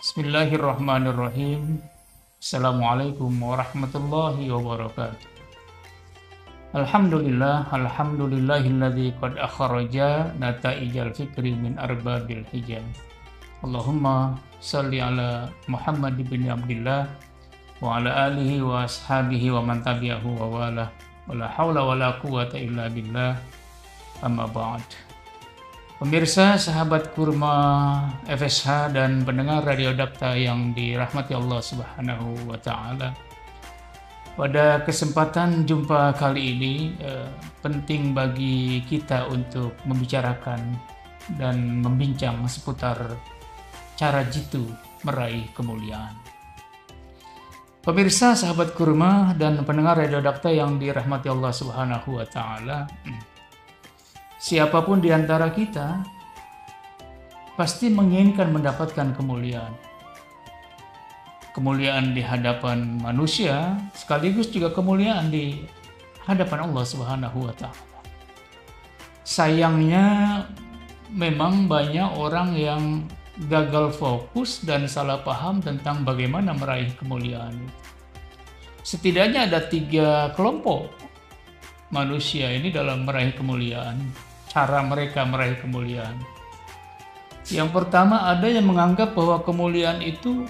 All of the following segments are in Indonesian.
Bismillahirrahmanirrahim. Assalamualaikum warahmatullahi wabarakatuh. Alhamdulillahilladzi qad akhraja nata'ijal fikri min arbabil hijab. Allahumma salli ala Muhammad bin Abdillah wa ala alihi wa ashabihi wa man tabi'ahu wa wala. Wala haula wala quwata illa billah. Amma ba'd. Pemirsa, sahabat kurma FSH dan pendengar Radio Dapta yang dirahmati Allah Subhanahu wa Ta'ala. Pada kesempatan jumpa kali ini penting bagi kita untuk membicarakan dan membincang seputar cara jitu meraih kemuliaan. Pemirsa, sahabat kurma dan pendengar Radio Dapta yang dirahmati Allah Subhanahu wa Ta'ala. Siapapun di antara kita pasti menginginkan mendapatkan kemuliaan. Kemuliaan di hadapan manusia sekaligus juga kemuliaan di hadapan Allah Subhanahu wa Ta'ala. Sayangnya memang banyak orang yang gagal fokus dan salah paham tentang bagaimana meraih kemuliaan. Setidaknya ada 3 kelompok manusia ini dalam meraih kemuliaan. Cara mereka meraih kemuliaan. Yang pertama, ada yang menganggap bahwa kemuliaan itu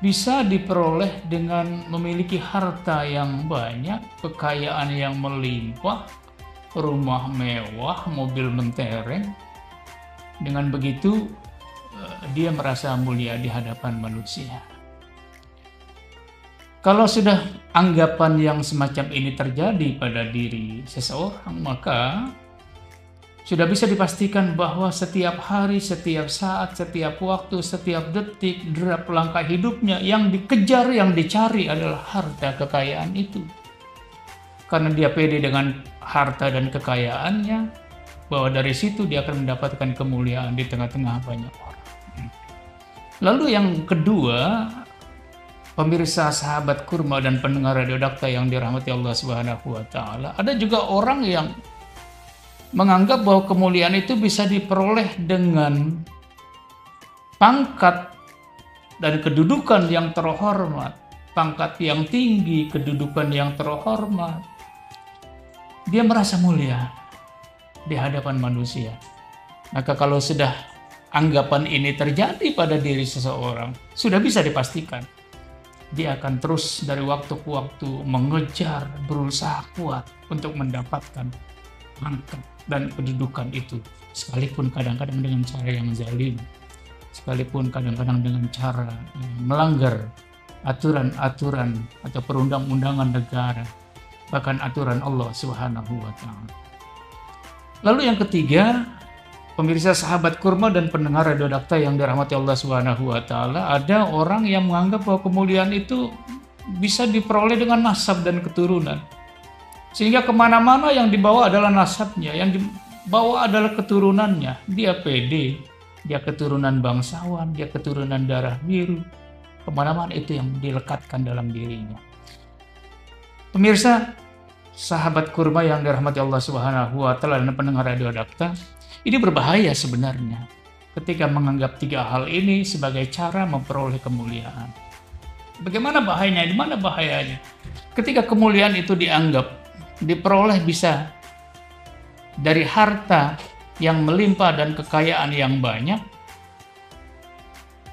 bisa diperoleh dengan memiliki harta yang banyak, kekayaan yang melimpah, rumah mewah, mobil mentereng. Dengan begitu, dia merasa mulia di hadapan manusia. Kalau sudah anggapan yang semacam ini terjadi pada diri seseorang, maka sudah bisa dipastikan bahwa setiap hari, setiap saat, setiap waktu, setiap detik, derap langkah hidupnya yang dikejar, yang dicari adalah harta kekayaan itu. Karena dia pede dengan harta dan kekayaannya, bahwa dari situ dia akan mendapatkan kemuliaan di tengah-tengah banyak orang. Lalu yang kedua, pemirsa, sahabat kurma dan pendengar Radio Dapta yang dirahmati Allah Subhanahu wa Ta'ala, ada juga orang yang menganggap bahwa kemuliaan itu bisa diperoleh dengan pangkat dan kedudukan yang terhormat, pangkat yang tinggi, kedudukan yang terhormat. Dia merasa mulia di hadapan manusia. Maka kalau sudah anggapan ini terjadi pada diri seseorang, sudah bisa dipastikan dia akan terus dari waktu ke waktu mengejar, berusaha kuat untuk mendapatkan pangkat dan kedudukan itu, sekalipun kadang-kadang dengan cara yang zalim, sekalipun kadang-kadang dengan cara melanggar aturan-aturan atau perundang-undangan negara, bahkan aturan Allah Subhanahu wa Ta'ala. Lalu yang ketiga, pemirsa, sahabat kurma dan pendengar Radio Dapta yang dirahmati Allah Subhanahu wa Ta'ala, ada orang yang menganggap bahwa kemuliaan itu bisa diperoleh dengan nasab dan keturunan. Sehingga kemana-mana yang dibawa adalah nasabnya, yang dibawa adalah keturunannya. Dia pede, dia keturunan bangsawan, dia keturunan darah biru. Kemana-mana itu yang dilekatkan dalam dirinya. Pemirsa, sahabat kurma yang dirahmati Allah Subhanahu wa Ta'ala dan pendengar Radio Dapta, ini berbahaya sebenarnya ketika menganggap 3 hal ini sebagai cara memperoleh kemuliaan. Bagaimana bahayanya? Di mana bahayanya? Ketika kemuliaan itu diperoleh bisa dari harta yang melimpah dan kekayaan yang banyak,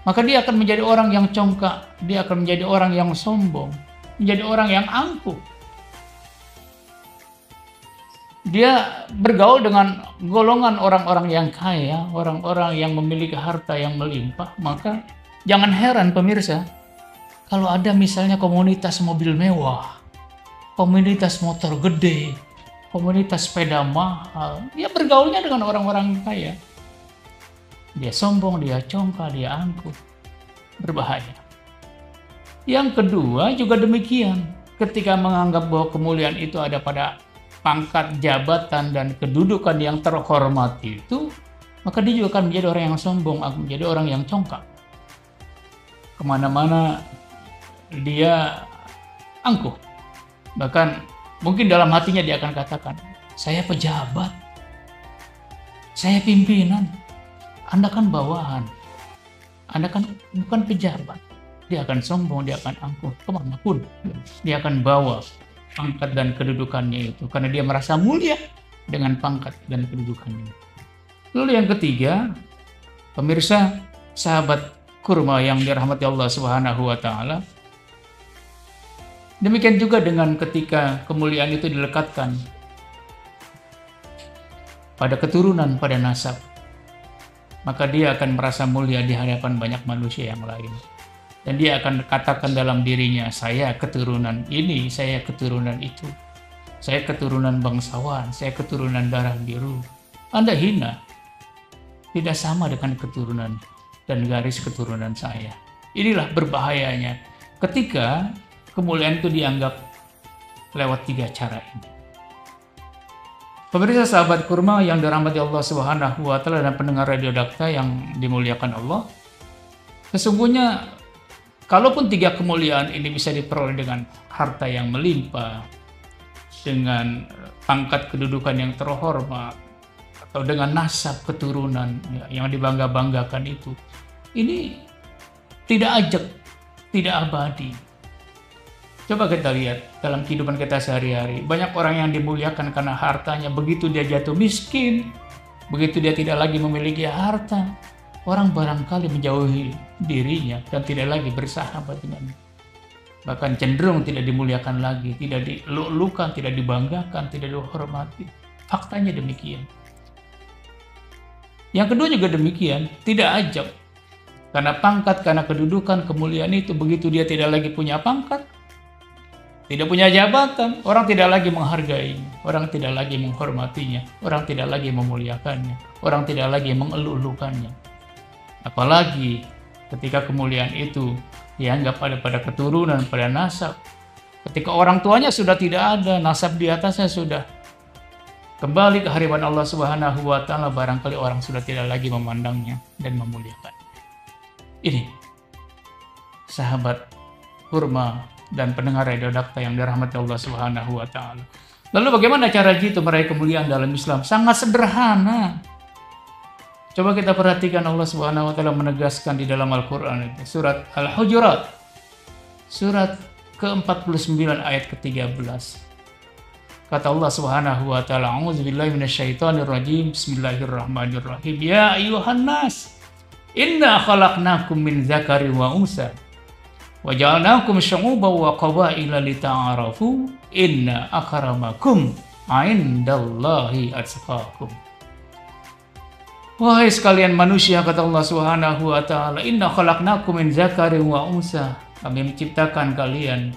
maka dia akan menjadi orang yang congkak, dia akan menjadi orang yang sombong, menjadi orang yang angkuh. Dia bergaul dengan golongan orang-orang yang kaya, orang-orang yang memiliki harta yang melimpah. Maka jangan heran pemirsa, kalau ada misalnya komunitas mobil mewah, komunitas motor gede, komunitas sepeda mahal, dia bergaulnya dengan orang-orang kaya. Dia sombong, dia congkak, dia angkuh. Berbahaya. Yang kedua juga demikian. Ketika menganggap bahwa kemuliaan itu ada pada pangkat, jabatan, dan kedudukan yang terhormat itu, maka dia juga akan menjadi orang yang sombong, akan menjadi orang yang congkak. Kemana-mana dia angkuh. Bahkan mungkin dalam hatinya dia akan katakan, saya pejabat, saya pimpinan, Anda kan bawahan. Anda kan bukan pejabat. Dia akan sombong, dia akan angkuh kemanapun. Dia akan bawa pangkat dan kedudukannya itu. Karena dia merasa mulia dengan pangkat dan kedudukannya. Lalu yang ketiga, pemirsa, sahabat kurma yang dirahmati Allah Subhanahu wa Ta'ala. Demikian juga dengan ketika kemuliaan itu dilekatkan pada keturunan, pada nasab, maka dia akan merasa mulia di hadapan banyak manusia yang lain. Dan dia akan katakan dalam dirinya, saya keturunan ini, saya keturunan itu. Saya keturunan bangsawan, saya keturunan darah biru. Anda hina. Tidak sama dengan keturunan dan garis keturunan saya. Inilah berbahayanya ketika kemuliaan itu dianggap lewat 3 cara ini. Pemirsa sahabat kurma yang dirahmati Allah Subhanahu wa Ta'ala dan pendengar Radio Dakta yang dimuliakan Allah, sesungguhnya kalaupun 3 kemuliaan ini bisa diperoleh dengan harta yang melimpah, dengan pangkat kedudukan yang terhormat, atau dengan nasab keturunan yang dibangga-banggakan itu, ini tidak ajak, tidak abadi. Coba kita lihat dalam kehidupan kita sehari-hari, banyak orang yang dimuliakan karena hartanya. Begitu dia jatuh miskin, begitu dia tidak lagi memiliki harta, orang barangkali menjauhi dirinya dan tidak lagi bersahabat dengannya. Bahkan cenderung tidak dimuliakan lagi, tidak dilulukan, tidak dibanggakan, tidak dihormati. Faktanya demikian. Yang kedua juga demikian, tidak ajab. Karena pangkat, karena kedudukan, kemuliaan itu, begitu dia tidak lagi punya pangkat, tidak punya jabatan, orang tidak lagi menghargainya, orang tidak lagi menghormatinya, orang tidak lagi memuliakannya, orang tidak lagi mengelulukannya. Apalagi ketika kemuliaan itu dianggap ada pada keturunan, pada nasab. Ketika orang tuanya sudah tidak ada, nasab di atasnya sudah kembali ke hadirat Allah Subhanahu wa Ta'ala, barangkali orang sudah tidak lagi memandangnya dan memuliakannya. Ini sahabat kurma dan pendengar Radio Dakta yang dirahmati Allah Subhanahu wa Ta'ala. Lalu bagaimana cara kita meraih kemuliaan dalam Islam? Sangat sederhana. Coba kita perhatikan, Allah Subhanahu wa Ta'ala menegaskan di dalam Al-Qur'an itu, surat Al-Hujurat, surat ke-49 ayat ke-13. Kata Allah Subhanahu wa Ta'ala, A'udzubillahi minasyaitonirrajim, Bismillahirrahmanirrahim. Ya ayyuhan nas, inna khalaqnakum min dzakarin wa unsa wa ja'alnakum syu'uban wa qabaila lita'arafu inna akramakum 'indallahi atqakum. Wahai sekalian manusia, kata Allah Subhanahu wa Ta'ala, inna khalaqnakum min dzakarin wa unsa. Kami menciptakan kalian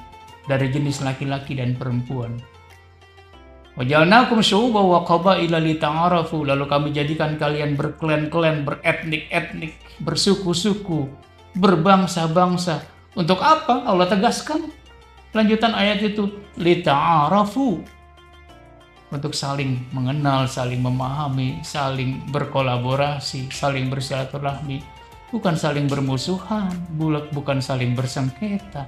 dari jenis laki-laki dan perempuan. Wa ja'alnakum syu'uban wa qabaila lita'arafu. Lalu kami jadikan kalian berklan-klan, beretnik-etnik, bersuku-suku, berbangsa-bangsa. Untuk apa? Allah tegaskan lanjutan ayat itu, lita'arafu, untuk saling mengenal, saling memahami, saling berkolaborasi, saling bersilaturahmi, bukan saling bermusuhan, bukan saling bersengketa.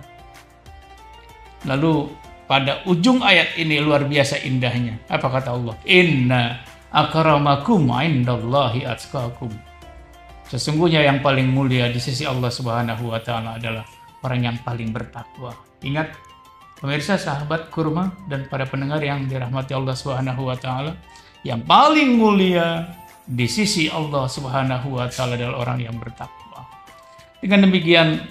Lalu pada ujung ayat ini luar biasa indahnya. Apa kata Allah? Inna akramakum 'indallahi atqakum. Sesungguhnya yang paling mulia di sisi Allah Subhanahu wa Ta'ala adalah orang yang paling bertakwa. Ingat, pemirsa sahabat kurma dan para pendengar yang dirahmati Allah Subhanahu wa Ta'ala, yang paling mulia di sisi Allah Subhanahu wa Ta'ala adalah orang yang bertakwa. Dengan demikian,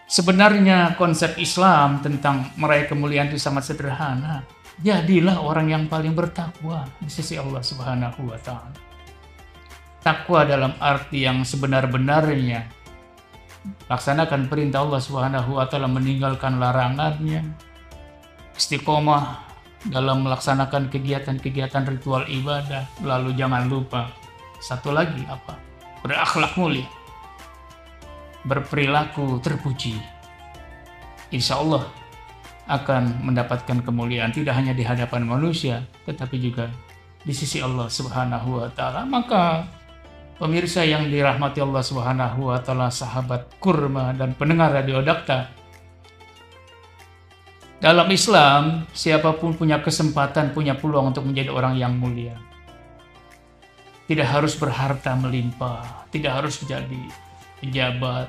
sebenarnya konsep Islam tentang meraih kemuliaan itu sangat sederhana. Jadilah orang yang paling bertakwa di sisi Allah Subhanahu wa Ta'ala. Takwa dalam arti yang sebenar-benarnya, laksanakan perintah Allah Subhanahu wa Ta'ala, meninggalkan larangannya, istiqomah dalam melaksanakan kegiatan-kegiatan ritual ibadah. Lalu jangan lupa satu lagi, apa? Berakhlak mulia, berperilaku terpuji. Insya Allah akan mendapatkan kemuliaan tidak hanya di hadapan manusia, tetapi juga di sisi Allah Subhanahu wa Ta'ala. Maka pemirsa yang dirahmati Allah Subhanahu wa Ta'ala, sahabat kurma dan pendengar Radio Dakta, dalam Islam siapapun punya kesempatan, punya peluang untuk menjadi orang yang mulia. Tidak harus berharta melimpah, tidak harus menjadi pejabat,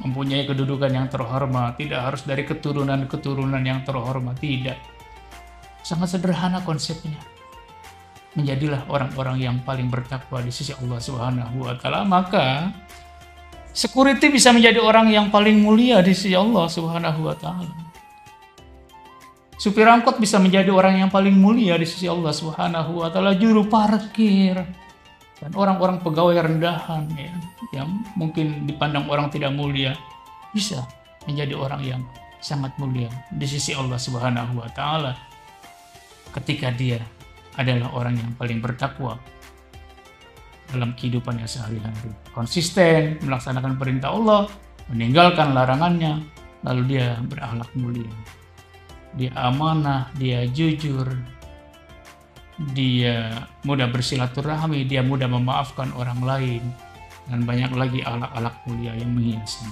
mempunyai kedudukan yang terhormat, tidak harus dari keturunan-keturunan yang terhormat, tidak. Sangat sederhana konsepnya. Menjadilah orang-orang yang paling bertakwa di sisi Allah Subhanahu wa taala, maka security bisa menjadi orang yang paling mulia di sisi Allah Subhanahu wa taala. Supir angkot bisa menjadi orang yang paling mulia di sisi Allah Subhanahu wa taala, juru parkir dan orang-orang pegawai rendahan ya, yang mungkin dipandang orang tidak mulia bisa menjadi orang yang sangat mulia di sisi Allah Subhanahu wa taala ketika dia adalah orang yang paling bertakwa dalam kehidupannya sehari-hari, konsisten melaksanakan perintah Allah, meninggalkan larangannya, lalu dia berakhlak mulia, dia amanah, dia jujur, dia mudah bersilaturahmi, dia mudah memaafkan orang lain, dan banyak lagi akhlak-akhlak mulia yang menghiasnya.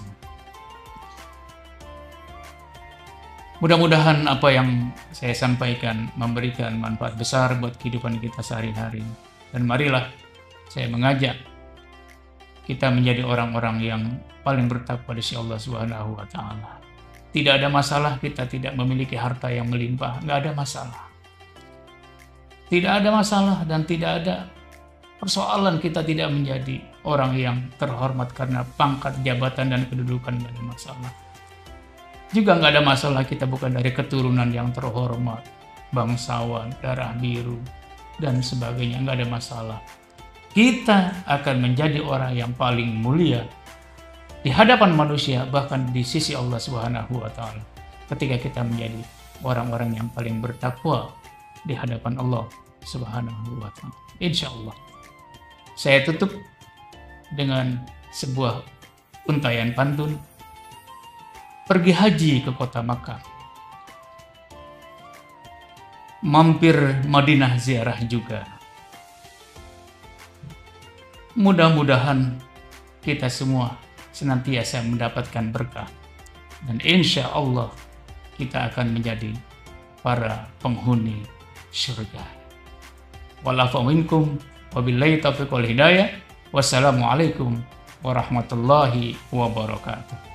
Mudah-mudahan apa yang saya sampaikan memberikan manfaat besar buat kehidupan kita sehari-hari. Dan marilah saya mengajak kita menjadi orang-orang yang paling bertakwa di sisi Allah Subhanahu wa taala. Tidak ada masalah kita tidak memiliki harta yang melimpah, nggak ada masalah. Tidak ada masalah dan tidak ada persoalan kita tidak menjadi orang yang terhormat karena pangkat, jabatan, dan kedudukan, nggak ada masalah. Juga nggak ada masalah kita bukan dari keturunan yang terhormat, bangsawan, darah biru, dan sebagainya, nggak ada masalah. Kita akan menjadi orang yang paling mulia di hadapan manusia, bahkan di sisi Allah Subhanahu wa taala, ketika kita menjadi orang-orang yang paling bertakwa di hadapan Allah Subhanahu wa taala. Insya Allah. Saya tutup dengan sebuah untayan pantun. Pergi haji ke kota Makkah, mampir Madinah ziarah juga. Mudah-mudahan kita semua senantiasa mendapatkan berkah, dan insya Allah kita akan menjadi para penghuni surga. Walafu minkum wabillahi taufiq wal hidayah. Wassalamualaikum warahmatullahi wabarakatuh.